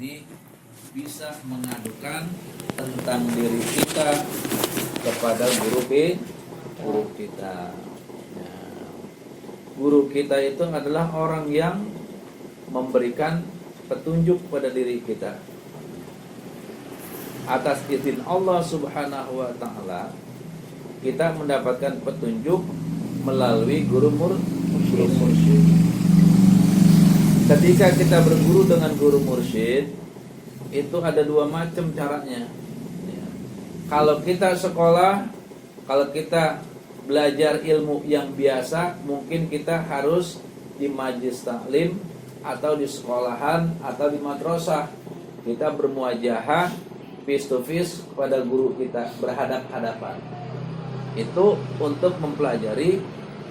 Jadi bisa mengadukan tentang diri kita kepada guru kita. Nah, guru kita itu adalah orang yang memberikan petunjuk pada diri kita. Atas izin Allah Subhanahu wa taala, kita mendapatkan petunjuk melalui guru mursyid. Ketika kita berguru dengan guru mursyid, itu ada dua macam caranya. Kalau kita sekolah, kalau kita belajar ilmu yang biasa, mungkin kita harus di majlis taklim atau di sekolahan atau di madrasah. Kita bermuajahah face to face kepada guru kita, berhadap-hadapan. Itu untuk mempelajari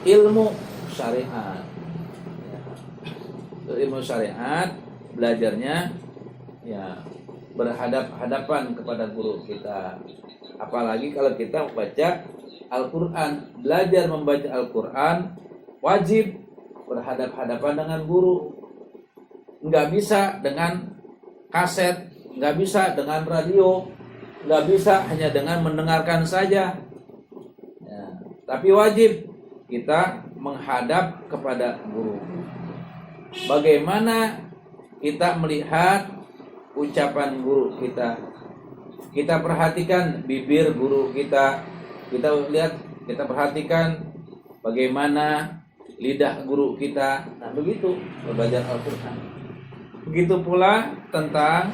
ilmu syariat. Ilmu syariat belajarnya ya berhadap-hadapan kepada guru kita. Apalagi kalau kita baca Al-Quran, belajar membaca Al-Quran wajib berhadap-hadapan dengan guru. Nggak bisa dengan kaset, nggak bisa dengan radio, nggak bisa hanya dengan mendengarkan saja ya, tapi wajib kita menghadap kepada guru. Bagaimana kita melihat ucapan guru kita? Kita perhatikan bibir guru kita. Kita lihat, kita perhatikan bagaimana lidah guru kita. Nah, begitu belajar Al-Quran. Begitu pula tentang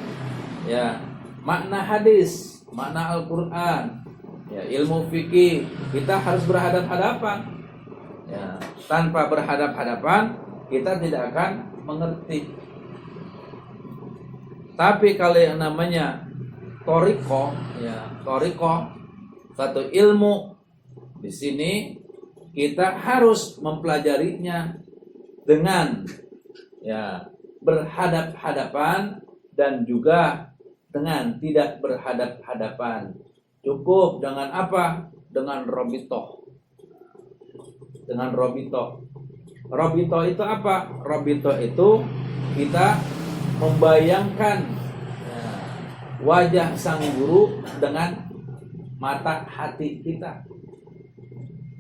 ya makna hadis, makna Al-Quran, ya ilmu fikih. Kita harus berhadap-hadapan. Ya, tanpa berhadap-hadapan kita tidak akan mengerti. Tapi kalau yang namanya thoriqah, ya thoriqah, satu ilmu, di sini kita harus mempelajarinya dengan ya berhadap-hadapan dan juga dengan tidak berhadap-hadapan. Cukup dengan apa? Dengan robitoh. Dengan robitoh. Robito itu apa? Robito itu kita membayangkan ya, wajah sang guru dengan mata hati kita.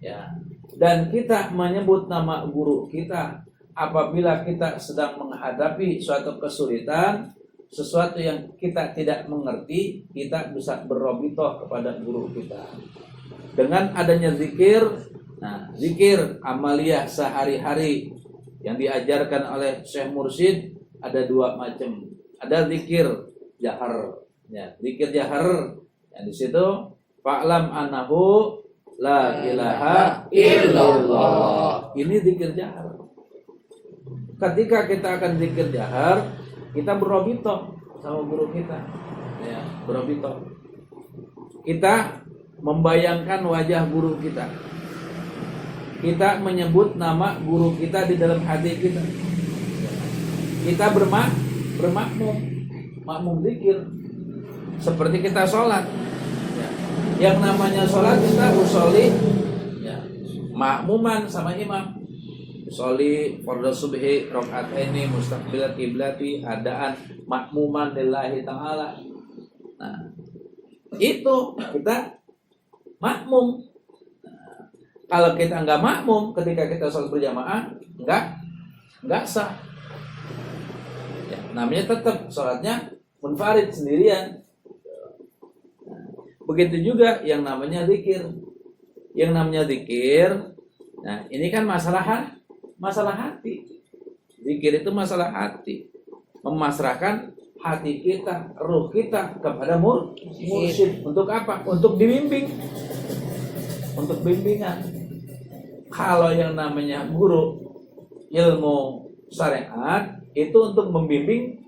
Ya. Dan kita menyebut nama guru kita apabila kita sedang menghadapi suatu kesulitan, sesuatu yang kita tidak mengerti, kita bisa berrobito kepada guru kita. Dengan adanya zikir, nah, zikir amaliyah sehari-hari yang diajarkan oleh Syekh Mursyid ada dua macam. Ada zikir jahar, ya, zikir jahar. Yang di situ fa'lam annahu la ilaha illallah. Ini zikir jahar. Ketika kita akan zikir jahar, kita berrobito sama guru kita. Ya, berrobito. Kita membayangkan wajah guru kita. Kita menyebut nama guru kita di dalam hati kita. Kita makmum zikir. Seperti kita sholat. Ya. Yang namanya sholat kita usolli ya, makmuman sama imam. Usolli fardhu subhi rakaataini mustaqbilat qiblati adaan makmuman lillahi ta'ala. Nah, itu kita makmum. Kalau kita nggak makmum ketika kita sholat berjamaah, nggak sah. Ya, namanya tetap sholatnya munfarid sendirian. Begitu juga yang namanya zikir. Yang namanya zikir, nah ini kan masalah hati. Zikir itu masalah hati. Memasrahkan hati kita, ruh kita kepada mursyid. Untuk apa? Untuk dibimbing. Untuk bimbingan. Kalau yang namanya guru ilmu syariat itu untuk membimbing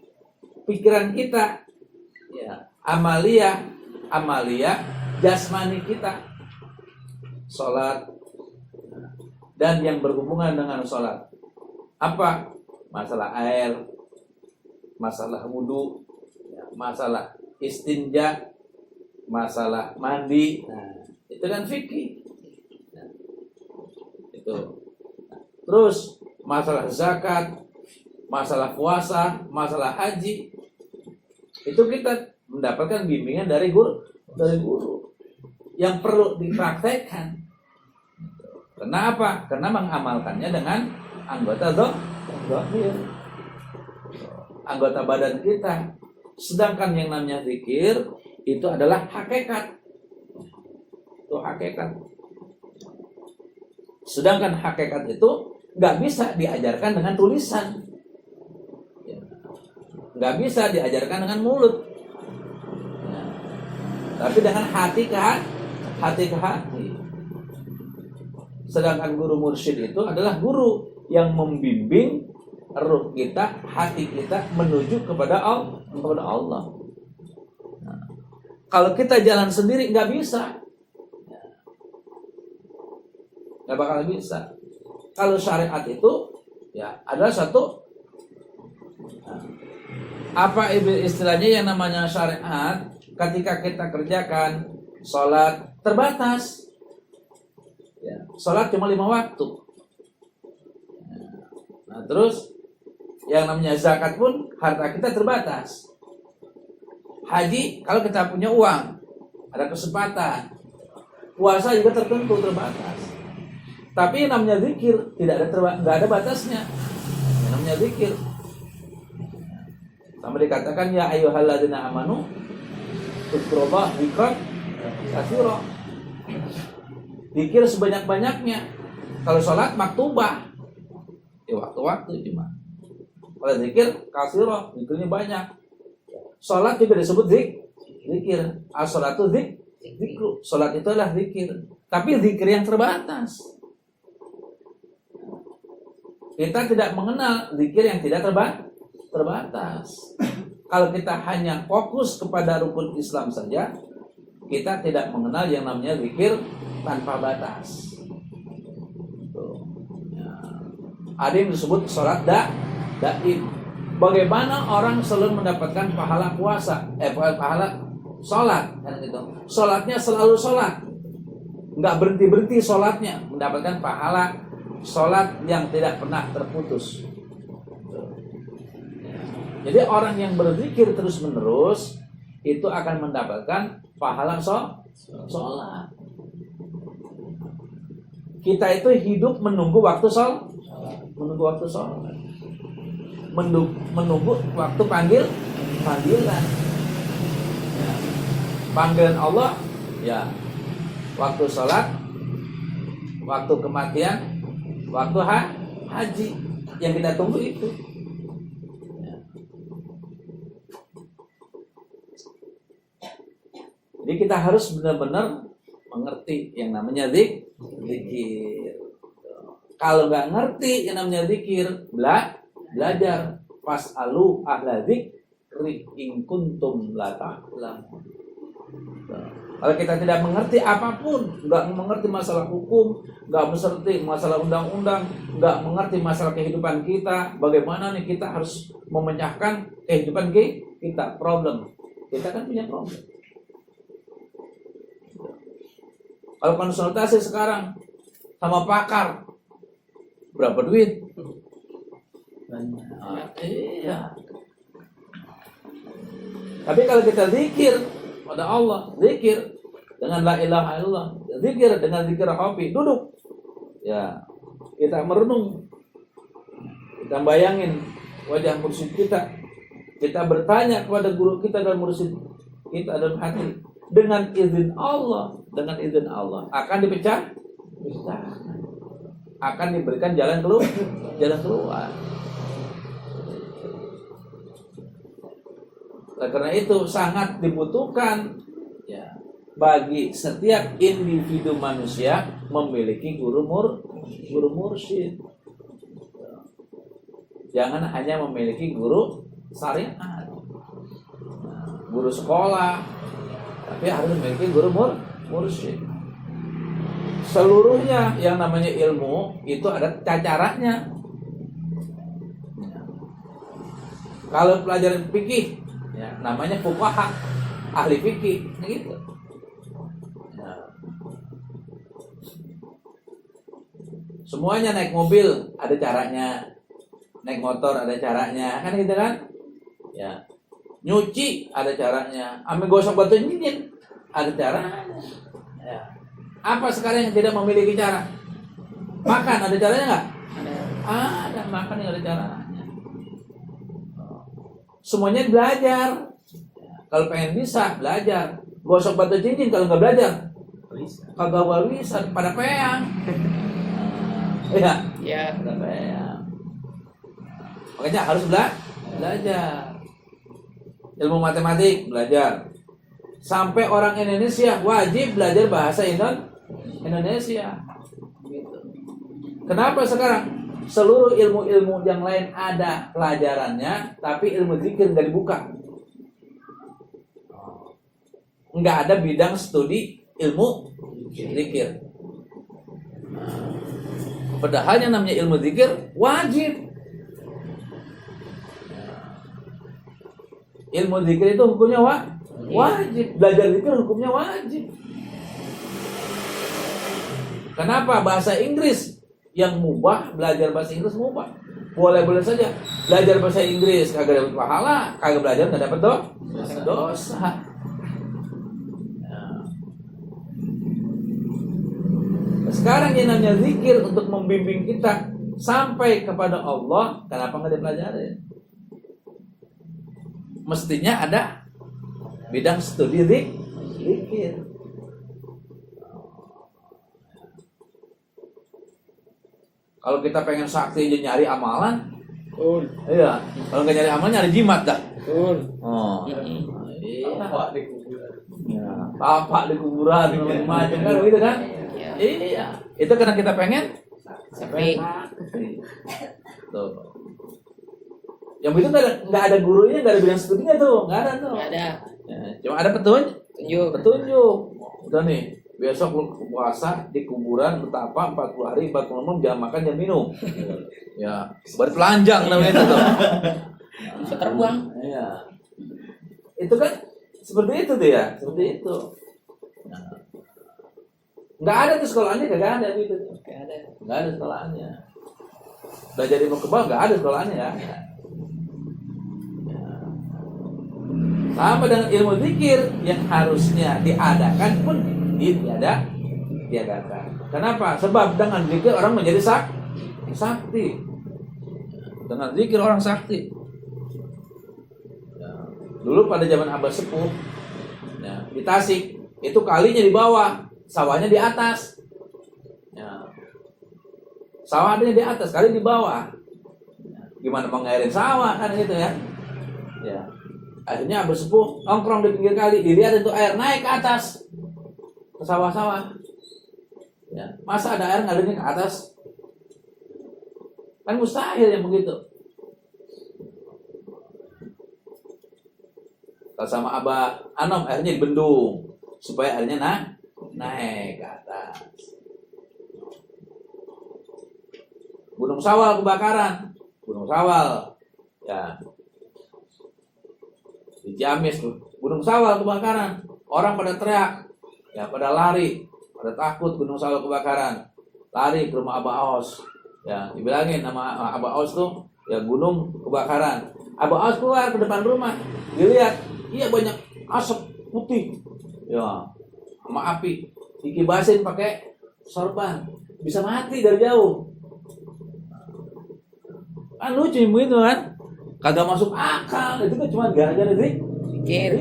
pikiran kita, ya, amaliyah jasmani kita, sholat dan yang berhubungan dengan sholat. Apa? Masalah air, masalah wudu, ya, masalah istinja, masalah mandi. Nah, itu kan fikih. Terus masalah zakat, masalah puasa, masalah haji, itu kita mendapatkan bimbingan dari guru yang perlu dipraktekkan. Kenapa? Karena mengamalkannya dengan anggota zahir, anggota badan kita. Sedangkan yang namanya zikir itu adalah hakikat. Itu hakikat. Sedangkan hakikat itu nggak bisa diajarkan dengan tulisan, nggak bisa diajarkan dengan mulut, tapi dengan hati ke hati. Sedangkan guru mursyid itu adalah guru yang membimbing ruh kita, hati kita menuju kepada Allah. Nah, kalau kita jalan sendiri nggak bisa, nggak bakal bisa. Kalau syariat itu ya adalah satu, apa istilahnya yang namanya syariat. Ketika kita kerjakan sholat terbatas, ya, sholat cuma 5 waktu. Nah, terus yang namanya zakat pun harta kita terbatas. Haji kalau kita punya uang, ada kesempatan. Puasa juga terbatas. Tapi yang namanya zikir nggak ada batasnya. Yang namanya zikir, sama dikatakan ya ayyuhalladzina amanu dzikrullaha dzikran katsira. Zikir sebanyak-banyaknya. Kalau sholat maktubah, ya waktu-waktu cuma. Kalau zikir katsira, zikirnya banyak. Sholat juga disebut zikir. As-sholatu zikru. Sholat itu adalah zikir. Tapi zikir yang terbatas. Kita tidak mengenal zikir yang tidak terbatas. Kalau kita hanya fokus kepada rukun Islam saja, kita tidak mengenal yang namanya zikir tanpa batas. Ya. Ada yang disebut sholat daim. Bagaimana orang selalu mendapatkan pahala puasa, pahala sholat, kan gitu. Sholatnya selalu sholat, nggak berhenti sholatnya, mendapatkan pahala sholat yang tidak pernah terputus. Jadi orang yang berzikir terus menerus itu akan mendapatkan pahala sholat. Kita itu hidup menunggu waktu sholat, menunggu waktu panggilan. Ya. Panggilan Allah, ya, waktu sholat, waktu kematian, waktu haji, yang kita tunggu itu. Jadi kita harus benar-benar mengerti yang namanya zikir. Kalau nggak ngerti yang namanya zikir, belajar. Fas'alu ahla dzikri in kuntum la ta'lamun. Kalau kita tidak mengerti apapun, nggak mengerti masalah hukum, nggak mengerti masalah undang-undang, nggak mengerti masalah kehidupan kita, bagaimana nih kita harus memecahkan kehidupan kita, problem. Kita kan punya problem. Kalau konsultasi sekarang sama pakar, berapa duit? Iya. Tapi kalau kita zikir pada Allah, zikir dengan la ilaha illallah, zikir dengan zikir khafi, duduk. Ya, kita merenung, kita bayangin wajah mursyid kita. Kita bertanya kepada guru kita dan mursyid kita dalam hati. Dengan izin Allah akan dipecah, akan diberikan jalan keluar. Karena itu sangat dibutuhkan, ya, bagi setiap individu manusia memiliki guru mursyid. Jangan hanya memiliki guru syariat, guru sekolah, tapi harus memiliki guru mursyid. Seluruhnya yang namanya ilmu itu ada caranya. Kalau pelajaran fikih, ya, namanya fuqaha, ahli fikih, gitu. Nah, semuanya naik mobil ada caranya, naik motor ada caranya, kan gitu kan? Ya. Nyuci ada caranya. Ambil gosok batu cincin ada caranya. Ya. Apa sekarang yang tidak memiliki cara? Makan ada caranya nggak? Ada makan yang ada caranya. Semuanya belajar. Kalau pengen bisa belajar. Gosok batu cincin kalau nggak belajar, kagak bisa pada peang. Iya. Iya. Pada peang. Makanya harus belajar. Ilmu matematik belajar. Sampai orang Indonesia wajib belajar bahasa Indonesia. Gitu. Kenapa sekarang seluruh ilmu-ilmu yang lain ada pelajarannya, tapi ilmu zikir nggak dibuka? Nggak ada bidang studi ilmu zikir. Padahal yang namanya ilmu zikir wajib. Ilmu zikir itu hukumnya wajib. Belajar zikir hukumnya wajib. Kenapa bahasa Inggris yang mubah, belajar bahasa Inggris mubah? Boleh-boleh saja. Belajar bahasa Inggris kagak dapat pahala, kagak belajar nggak dapat dosa. Sekarang yang namanya zikir untuk membimbing kita sampai kepada Allah, kenapa nggak dipelajari? Mestinya ada bidang studi zikir. Kalau kita pengen sakti aja nyari amalan, iya. Kalau nggak nyari amalan nyari jimat dah. Oh, iya. Bapak di kuburan, macam kan begitu kan? Iya. Itu karena kita pengen sakti. Tuh. Yang itu nggak ada gurunya, nggak ada bidang studinya tuh, nggak ada tuh. Nggak ada. Ya, cuma ada petunjuk. Udah nih, besok lu puasa di kuburan betapa 40 hari 40 malam jam makan jam minum. Ya, baru telanjang namanya itu tuh. Bisa terbang. Iya. Itu kan seperti itu tuh ya, seperti itu. Nah, nggak ada tuh sekolahnya, nggak ada gitu. Nggak ada sekolahnya. Belajar ilmu kebal nggak ada sekolahnya ya. Sama dengan ilmu zikir yang harusnya diadakan pun diadakan. Kenapa? Sebab dengan zikir orang menjadi sakti. Dengan zikir orang sakti. Ya, dulu pada zaman Abah Sepuh, ya, di Tasik itu kalinya di bawah, sawahnya di atas. Ya, sawahnya di atas, kali di bawah. Ya, gimana mau ngairin sawah kan gitu ya? Ya. Akhirnya Abah Sepuh nongkrong di pinggir kali, dilihat itu air naik ke atas, ke sawah-sawah. Ya, masa ada air ngalirnya ke atas? Kan mustahil yang begitu. Kalau sama Abah Anom airnya dibendung supaya airnya naik ke atas. Gunung Sawal kebakaran, Gunung Sawal, ya. Di Ciamis tuh, Gunung Sawal kebakaran, orang pada teriak, ya pada lari, pada takut Gunung Sawal kebakaran, lari ke rumah Abah Aus, ya dibilangin nama Abah Aus tuh, ya gunung kebakaran. Abah Aus keluar ke depan rumah, dilihat, iya banyak asap putih, ya sama api, dikibasin pakai sorban, bisa mati dari jauh. Kan lucu begitu kan? Kagak masuk akal, itu kan cuma gara-gara zikir.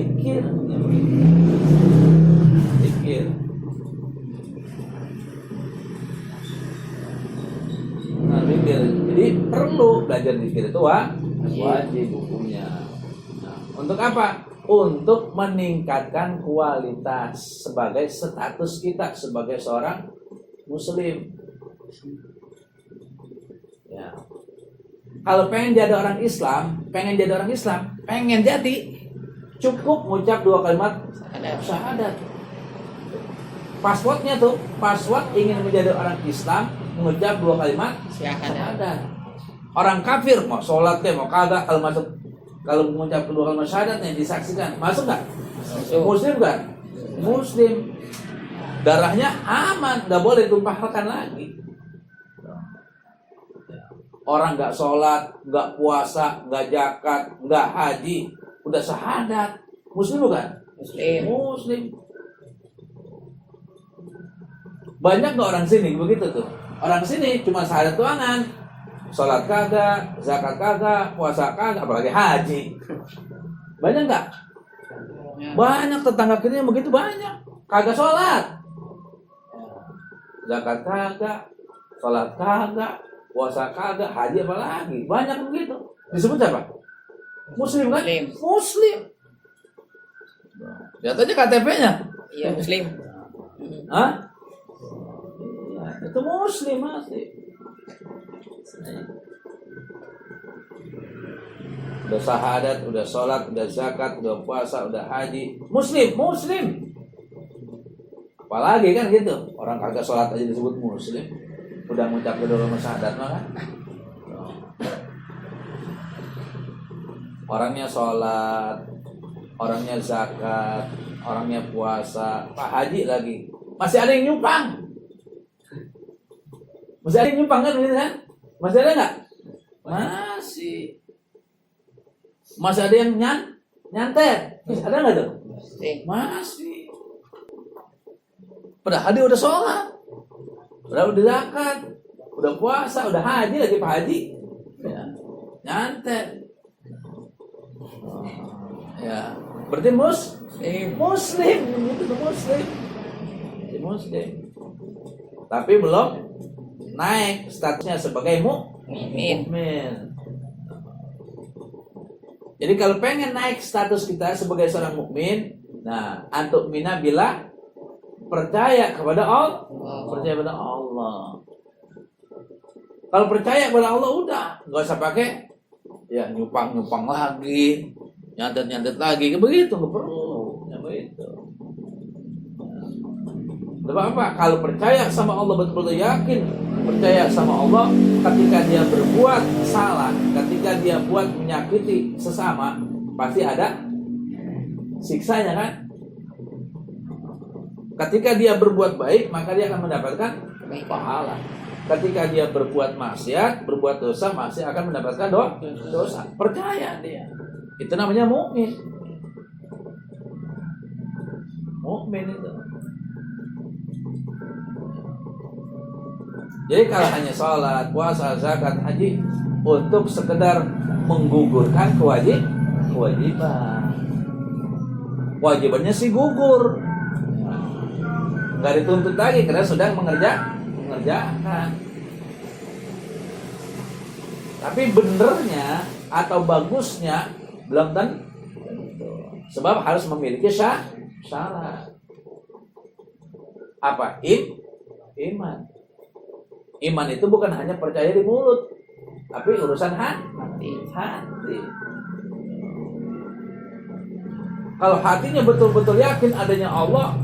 Nah, zikir. Jadi perlu belajar zikir itu wajib hukumnya. Nah, untuk apa? Untuk meningkatkan kualitas sebagai status kita sebagai seorang muslim. Ya. Kalau pengen jadi orang Islam, cukup mengucap 2 kalimat syahadat. Passwordnya tuh, password ingin menjadi orang Islam, mengucap 2 kalimat syahadat. Orang kafir mau sholat mau kagak, kalau mengucap 2 kalimat syahadat yang disaksikan, masuk nggak? Muslim kan? Muslim. Darahnya aman, nggak boleh tumpahkan lagi. Orang nggak sholat, nggak puasa, nggak zakat, nggak haji, udah syahadat. Muslim bukan? Muslim. Banyak nggak orang sini begitu tuh? Orang sini cuma syahadat doangan, sholat kagak, zakat kagak, puasa kagak, apalagi haji. Banyak nggak? Banyak tetangga kita yang begitu banyak. Kagak sholat, zakat kagak, sholat kagak, puasa kagak, haji apalagi. Banyak begitu. Disebut apa? Muslim kan? Muslim. Lihat aja KTP-nya. Iya, Muslim. Hah? Itu Muslim masih. Udah syahadat, udah sholat, udah zakat, udah puasa, udah haji. Muslim. Apalagi kan gitu. Orang kagak sholat aja disebut Muslim. Udah mengucap kedua syahadat mah kan. Orangnya sholat, orangnya zakat, orangnya puasa, Pak Haji lagi. Masih ada yang nyumpang. Masih ada yang nyumpang kan begitu kan? Masih ada nggak? Masih. Masih ada yang nyantet? Ada nggak tuh? Masih. Padahal dia udah sholat, udah zakat, udah puasa, udah haji lagi Pak Haji. Ya. Nyantet. Ya, berarti Muslim, itu Muslim. Tapi belum naik statusnya sebagai mukmin. Jadi kalau pengen naik status kita sebagai seorang mukmin, nah antuk mina bila percaya kepada Allah, percaya kepada Allah. Kalau percaya kepada Allah udah, nggak usah pakai ya nyupang lagi, nyantet lagi, begitu nggak perlu, ya begitu. Apa? Kalau percaya sama Allah betul-betul yakin, percaya sama Allah, ketika dia berbuat salah, ketika dia buat menyakiti sesama, pasti ada siksanya kan? Ketika dia berbuat baik, maka dia akan mendapatkan pahala. Ketika dia berbuat maksiat, berbuat dosa, masih akan mendapatkan dosa. Percaya dia. Itu namanya mukmin. Mukmin itu. Jadi kalau hanya sholat, puasa, zakat, haji untuk sekedar menggugurkan kewajiban. Kewajibannya sih gugur. Nggak dituntut lagi karena sedang mengerjakan. Tapi benernya atau bagusnya belum tentu. Sebab harus memiliki syarat. Apa? Iman. Iman itu bukan hanya percaya di mulut, tapi urusan hati. Kalau hatinya betul-betul yakin adanya Allah,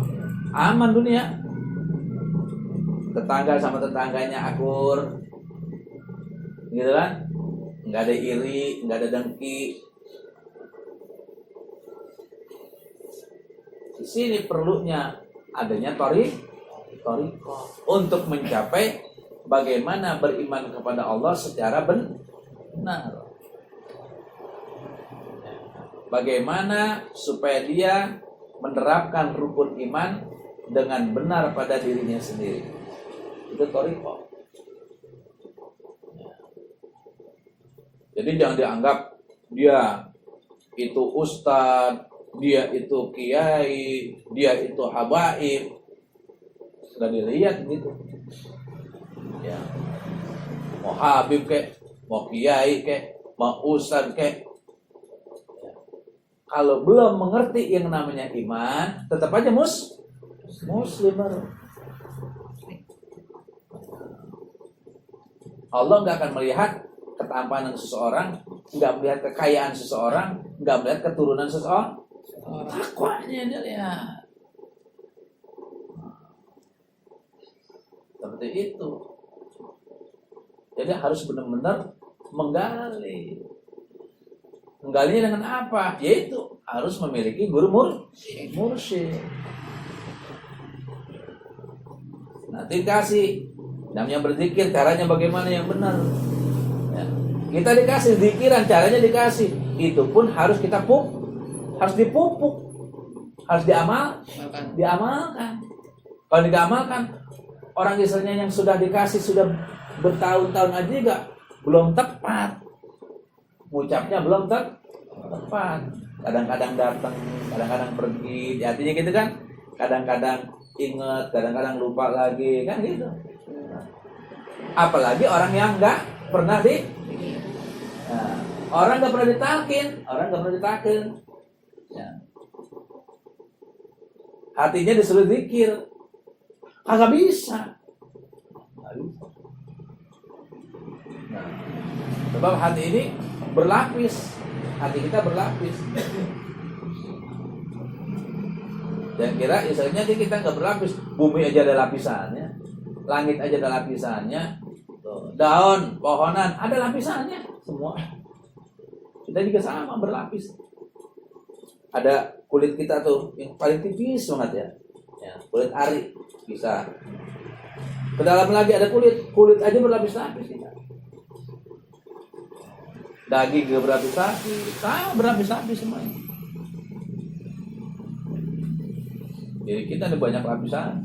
aman dunia. Tetangga sama tetangganya akur, gitu kan? Nggak ada iri, nggak ada dengki. Di sini perlunya adanya thariqah untuk mencapai bagaimana beriman kepada Allah secara benar. Bagaimana supaya dia menerapkan rukun iman dengan benar pada dirinya sendiri. Itu thariqah. Jadi jangan dianggap dia itu ustadz, dia itu kiai, dia itu habaib. Sudah dilihat gitu. Ya. Mau habib kek, mau kiai kek, mau ustadz kek. Ya. Kalau belum mengerti yang namanya iman, tetap aja muslim baru. Allah nggak akan melihat ketampanan seseorang, nggak melihat kekayaan seseorang, nggak melihat keturunan seseorang. Takwanya dia lihat. Seperti itu. Jadi harus benar-benar menggali. Menggalinya dengan apa? Yaitu harus memiliki guru mursyid. Nanti kasih namanya berzikir, caranya bagaimana yang benar. Ya. Kita dikasih zikiran, caranya dikasih. Itu pun harus kita harus dipupuk, harus diamalkan. Kalau diamalkan, orang istilahnya yang sudah dikasih sudah bertahun-tahun aja juga belum tepat, ucapnya belum tepat. Kadang-kadang datang, kadang-kadang pergi, artinya gitu kan. Kadang-kadang ingat, kadang-kadang lupa lagi, kan gitu. Apalagi orang yang nggak pernah orang nggak pernah ditalkin, ya. Hatinya disuruh zikir, kagak bisa. Nah, sebab hati ini berlapis, hati kita berlapis. Dan kira misalnya kita nggak berlapis, bumi aja ada lapisannya, langit aja ada lapisannya, daun, pohonan ada lapisannya, semua. Kita juga sama berlapis. Ada kulit kita tuh yang paling tipis banget ya, kulit ari bisa. Ke dalam lagi ada kulit aja berlapis-lapis kita. Daging juga berlapis-lapis, sama berlapis-lapis semuanya. Jadi kita ada banyak lapisan.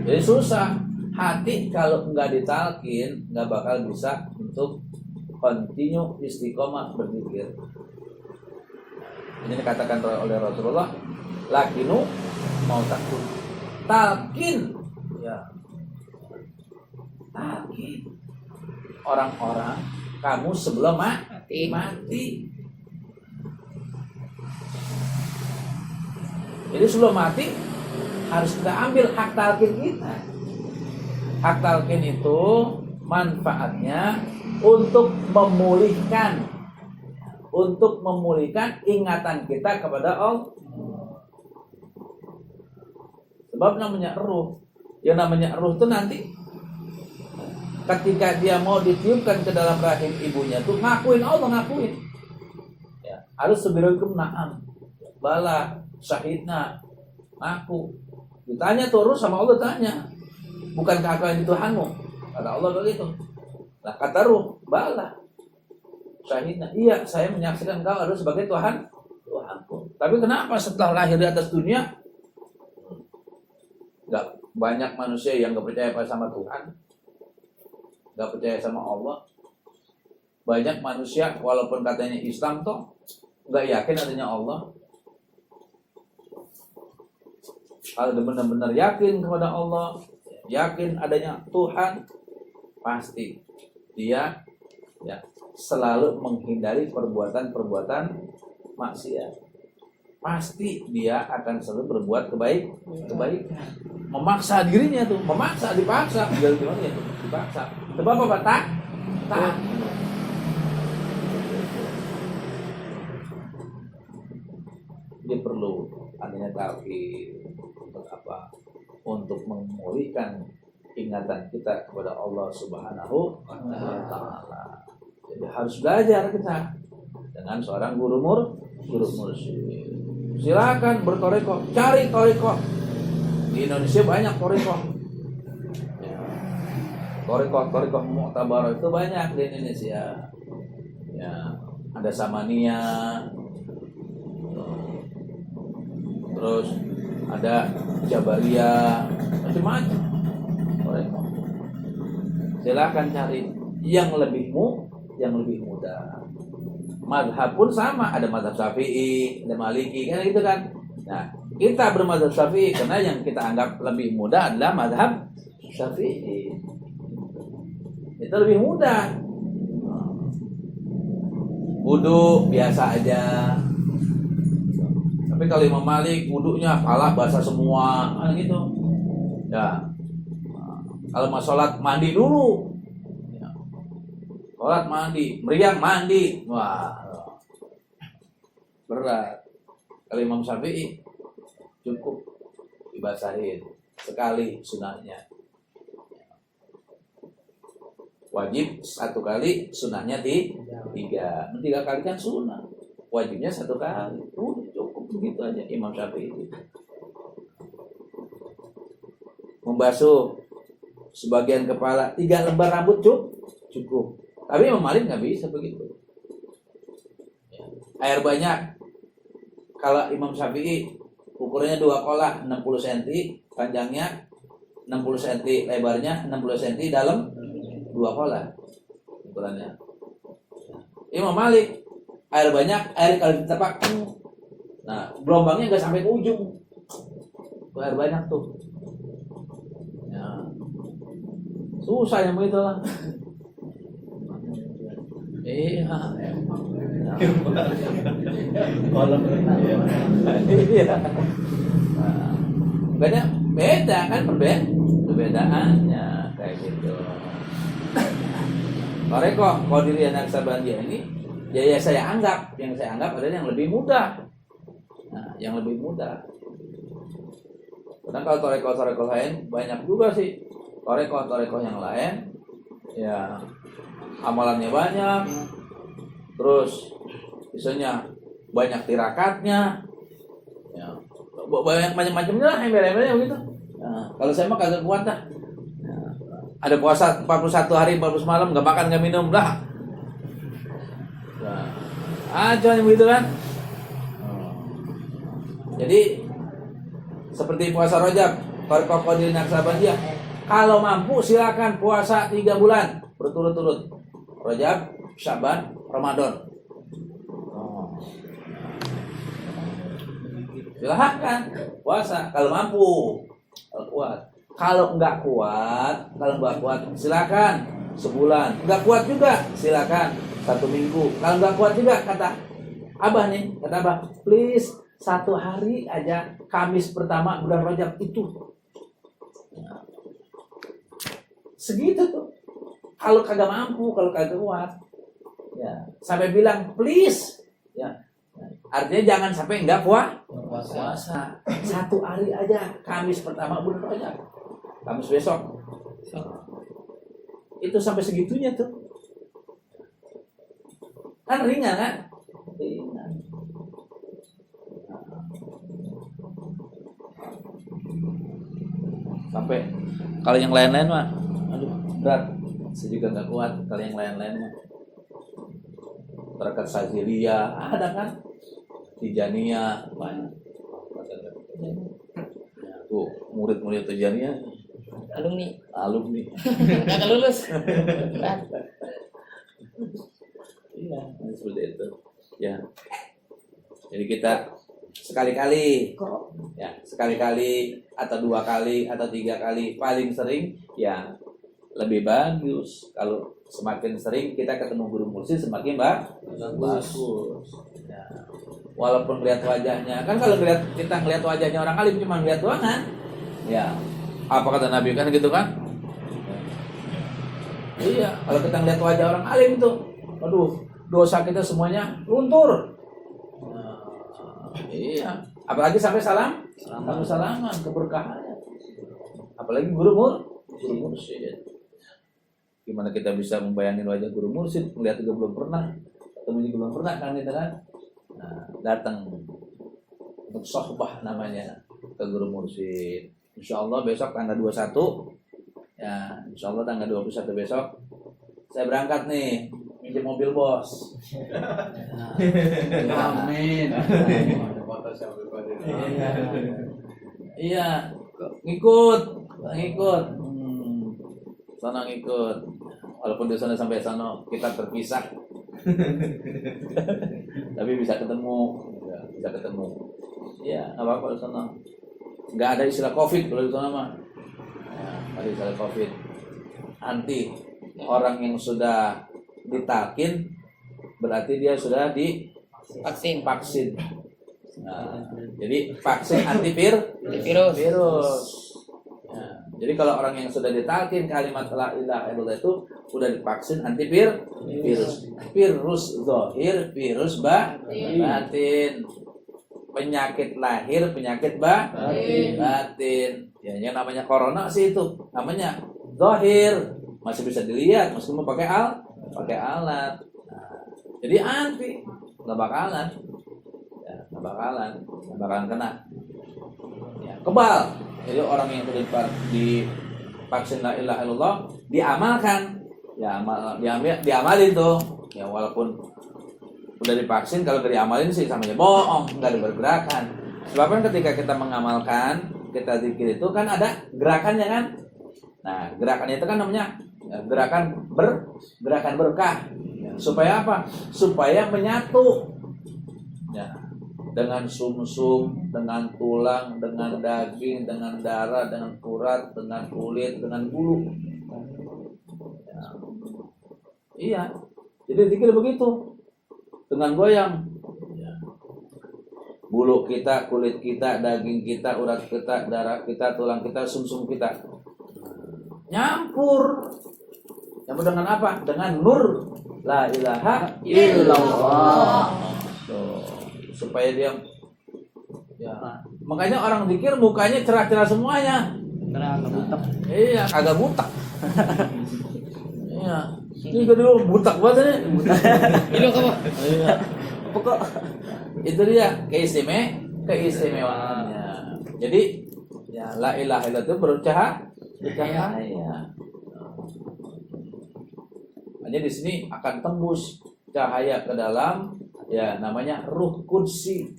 Jadi susah. Hati kalau nggak ditalkin nggak bakal bisa untuk continue istiqomah berzikir. Ini dikatakan oleh Rasulullah, lakinu mau takun, talkin, ya, talkin orang-orang kamu sebelum mati. Jadi sebelum mati harus kita ambil hak talkin kita. Hak talkin itu manfaatnya untuk memulihkan ingatan kita kepada Allah. Sebab namanya ruh. Yang namanya ruh itu nanti ketika dia mau ditiupkan ke dalam rahim ibunya tuh ngakuin Allah, ya, harus sebirulkum na'am, bala syahidna, ngaku. Ditanya tuh ruh sama Allah, tanya, bukankah aku yang Tuhanmu? Kata Allah begitu. Nah kata ruh, bala syahidna, iya saya menyaksikan kau harus sebagai Tuhanku. Tapi kenapa setelah lahir di atas dunia gak banyak manusia yang gak percaya sama Tuhan, gak percaya sama Allah? Banyak manusia walaupun katanya Islam toh gak yakin adanya Allah. Kalau benar-benar yakin kepada Allah, yakin adanya Tuhan, pasti dia ya selalu menghindari perbuatan-perbuatan maksiat. Pasti dia akan selalu berbuat kebaikan. Memaksa dirinya tuh, dipaksa. Gimana ya tuh? Dipaksa. Sebab apa? Tak. Dia perlu adanya tauhid. Untuk apa? Untuk memulihkan ingatan kita kepada Allah Subhanahu wa Ta'ala. Jadi harus belajar kita dengan seorang guru mursyid. Silakan bertoreko, cari toreko. Di Indonesia banyak toreko. Ya. Toreko mu'tabar itu banyak di Indonesia. Ya, ada Samania. Terus ada Jabariyah, macam-macam. Toreko. Silakan cari yang lebih mudah. Mazhab pun sama, ada mazhab Syafi'i, ada Maliki, kan gitu kan. Nah, kita bermazhab Syafi'i karena yang kita anggap lebih mudah adalah mazhab Syafi'i. Itu lebih mudah. Wudu biasa aja. Tapi kalau Imam Malik wudunya pala basah semua, kan gitu. Ya. Kalau mau sholat mandi dulu. Sholat mandi, meriang mandi, wah berat. Kalau Imam Syafi'i cukup dibasahin sekali sunahnya. Wajib 1 kali, sunahnya 3. 3 kali kan sunah, wajibnya 1 kali. Cukup begitu aja Imam Syafi'i. Membasuh sebagian kepala, 3 lembar rambut cukup. Tapi Imam Malik nggak bisa begitu. air banyak. Kalau Imam Syafi'i ukurannya 2 kolah 60 cm, panjangnya 60 cm, lebarnya 60 cm, dalam 2 kolah ukurannya. Imam Malik air banyak, air kalau ditepak, nah gelombangnya nggak sampai ke ujung. Itu air banyak tuh. Ya. Susah yang begitu lah. Iya. Kolam renang. Iya. Banyak beda kan, perbedaannya kayak gitu. Toreko Qadiriyah Naqsabandiyah ini ya saya anggap adalah yang lebih mudah. Nah, yang lebih mudah. Karena kalau toreko lain banyak juga sih. Toreko yang lain ya amalannya banyak. Terus misalnya banyak tirakatnya. Ya, banyak macam-macamnya lah, embel-embelnya begitu. Nah, kalau saya mah kagak kuat dah. Ada puasa 41 hari 40 malam nggak makan nggak minum lah. Aja begitu kan. Jadi seperti puasa Rajab, Toreko Qadiriyah Naqsabandiyah, kalau mampu silakan puasa 3 bulan berturut-turut. Rajab, Syaban, Ramadan. Silakan puasa kalau mampu, kalau kuat. Kalau nggak kuat, silakan sebulan. Nggak kuat juga, silakan 1 minggu. Kalau nggak kuat juga, kata Abah, please 1 hari aja, Kamis pertama bulan Rajab itu. Segitu tuh. Kalau kagak mampu, kalau kagak kuat, ya sampai bilang please, ya. Artinya jangan sampai nggak puasa. 1 hari aja, Kamis pertama bulan Rajab. Kamis besok. Itu sampai segitunya tuh. Kan ringan kan? Ringan. Sampai kalau yang lain-lain mah aduh berat. Saya juga nggak kuat kalau yang lain-lain mah. Tarikat Saziliyah ada kan? Tijaniyah banyak. Tuh murid-murid Tijaniyah alumni Nggak lulus. iya seperti itu ya. Jadi kita sekali-kali atau 2 kali atau 3 kali, paling sering ya lebih bagus. Kalau semakin sering kita ketemu guru mursyid semakin bagus ya. Walaupun lihat wajahnya kan, kalau kita ngelihat wajahnya orang alim cuma lihat doang kan ya. Apa kata Nabi kan gitu kan? Iya, kalau kita ngeliat wajah orang alim itu, aduh, dosa kita semuanya luntur. Iya, apalagi sampai salaman keberkahannya. Apalagi guru mursyid. Gimana kita bisa membayangin wajah guru mursyid? Melihat juga belum pernah, ketemu juga belum pernah kan kita kan? Nah, datang untuk sohbah namanya ke guru mursyid. Insyaallah besok tanggal 21 ya, insyaallah tanggal 21 besok saya berangkat nih minjem mobil bos. Amin. Iya, ngikut. Sana ngikut. Walaupun di sana sampai sana kita terpisah. Tapi bisa ketemu. Iya, enggak apa-apa di sana. Nggak ada istilah COVID kalau di sana mah. Ada istilah COVID. Anti orang yang sudah ditalkin berarti dia sudah divaksin. Nah, jadi vaksin virus. Nah, jadi kalau orang yang sudah ditalkin kalimat la ilaha illallah itu sudah divaksin virus. Virus zahir, virus batin. Penyakit lahir, penyakit batin. Ya, yang namanya corona sih itu namanya zahir, masih bisa dilihat meskipun pakai alat. Nah, jadi anti nggak bakalan kena. Ya, kebal. Jadi orang yang sudah divaksin la ilaha illallah diamalkan, ya diamalin tuh. Ya walaupun udah divaksin kalau gak diamalin sih sama aja bohong, nggak ada pergerakan. Sebab kan ketika kita mengamalkan, kita zikir itu kan ada gerakannya kan. Nah, gerakannya itu kan namanya gerakan berkah. Supaya apa? Supaya menyatu. Ya, dengan sumsum, dengan tulang, dengan daging, dengan darah, dengan urat, dengan kulit, dengan bulu. Ya. Iya. Jadi zikir begitu. Dengan goyang. Ya. Bulu kita, kulit kita, daging kita, urat kita, darah kita, tulang kita, sumsum kita. Nyampur. Nyampur dengan apa? Dengan nur la ilaha illallah. Tuh, supaya dia ya. Makanya orang zikir mukanya cerah-cerah semuanya. Agak butak. Iya, agak butak. Iya. Ini dulu butak banget nih. Ini kamu. Iya. Pokok itu dia keistimewaannya. Jadi ya la ilaha illallah itu bercahaya. Hanya di sini akan tembus cahaya ke dalam ya namanya ruh kursi.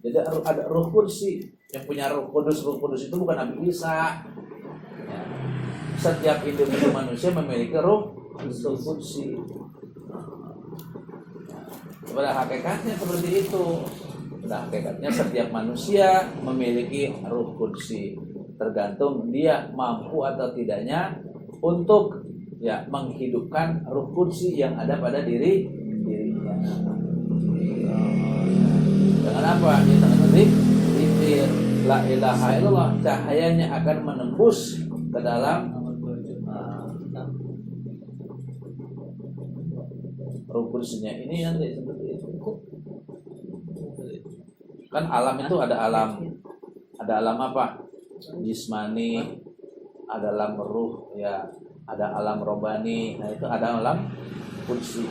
Jadi ada ruh kursi yang punya ruh kudus itu bukan Nabi Isa. Ya. Setiap individu manusia memiliki ruh kursi. Pada hakikatnya seperti itu. Pada hakikatnya setiap manusia memiliki ruh kursi. Tergantung dia mampu atau tidaknya untuk ya menghidupkan ruh kursi yang ada pada dirinya. Dengan apa? Dengan zikir la ilaha illallah, cahayanya akan menembus ke dalam ruh kursinya. Ini nanti seperti itu. Kan alam itu ada alam apa? Jismani, ada alam ruh ya. Ada alam robani, nah itu ada alam kursi,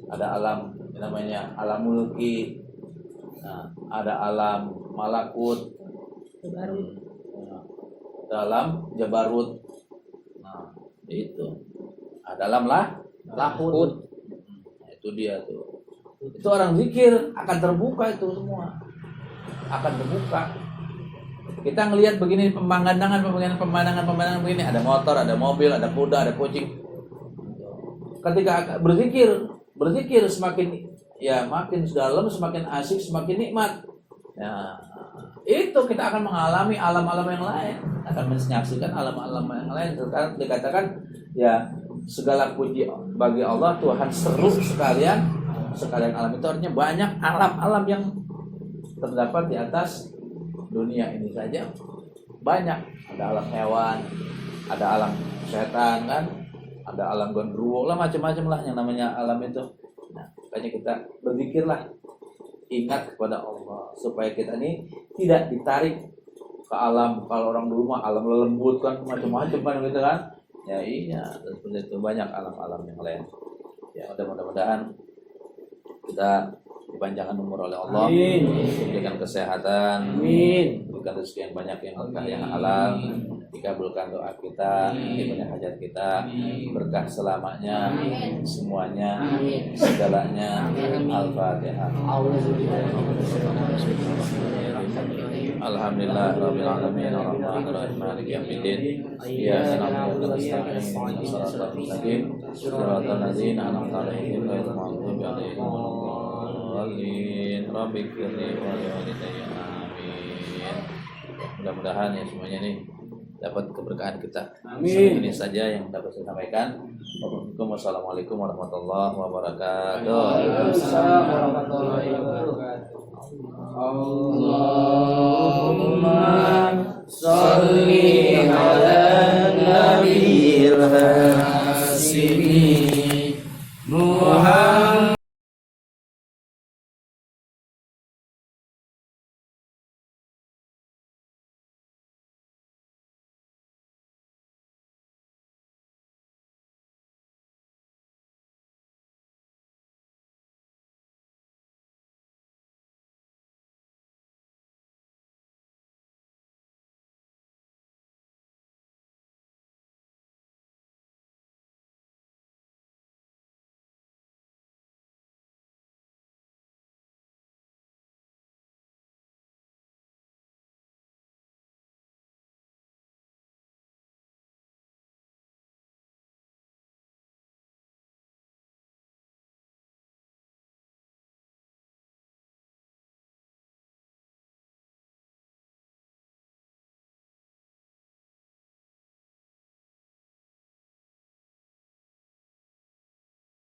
ada alam namanya alam mulki, nah, ada alam malakut, ada alam jabarut, nah itu ada alam lahut, nah, itu dia tuh, itu orang zikir akan terbuka itu semua, akan terbuka. Kita ngelihat begini pemandangan begini, ada motor, ada mobil, ada kuda, ada kucing. Ketika berzikir semakin ya makin dalam, semakin asik, semakin nikmat. Ya, itu kita akan mengalami alam-alam yang lain, akan menyaksikan alam-alam yang lain. Sekarang dikatakan ya segala puji bagi Allah Tuhan seru sekalian alam itu artinya banyak alam-alam yang terdapat di atas dunia ini saja banyak. Ada alam hewan, ada alam setan kan, ada alam gondruwo lah, macam-macam lah yang namanya alam itu. Nah, makanya kita berzikirlah, ingat kepada Allah supaya kita ini tidak ditarik ke alam. Kalau orang dulu mah alam lembut kan macam-macam kan gitu kan. Ya iya, seperti itu banyak alam-alam yang lain. Ya mudah-mudahan kita dipanjangkan umur oleh Allah, diberikan kesehatan, diberikan rezeki yang banyak yang halal, dikabulkan doa kita, diberikan hajat kita, berkah selamanya, semuanya, segalanya. Al-Fatihah. Alhamdulillah rabbil alamin arrahmanir rahim maliki yaumiddin iyyaka na'budu wa iyyaka nasta'in ihdinas siratal mustaqim siratal ladzina an'amta 'alaihim ghairil maghdubi 'alaihim waladdallin rabbik firli wa liwalidayya amin. Mudah-mudahan ya semuanya nih dapat keberkahan kita. Amin. Ini saja yang dapat saya sampaikan. Wassalamualaikum warahmatullahi wabarakatuh. Waalaikumsalam warahmatullahi wabarakatuh. Allahumma sholli ala nabiyil hasibi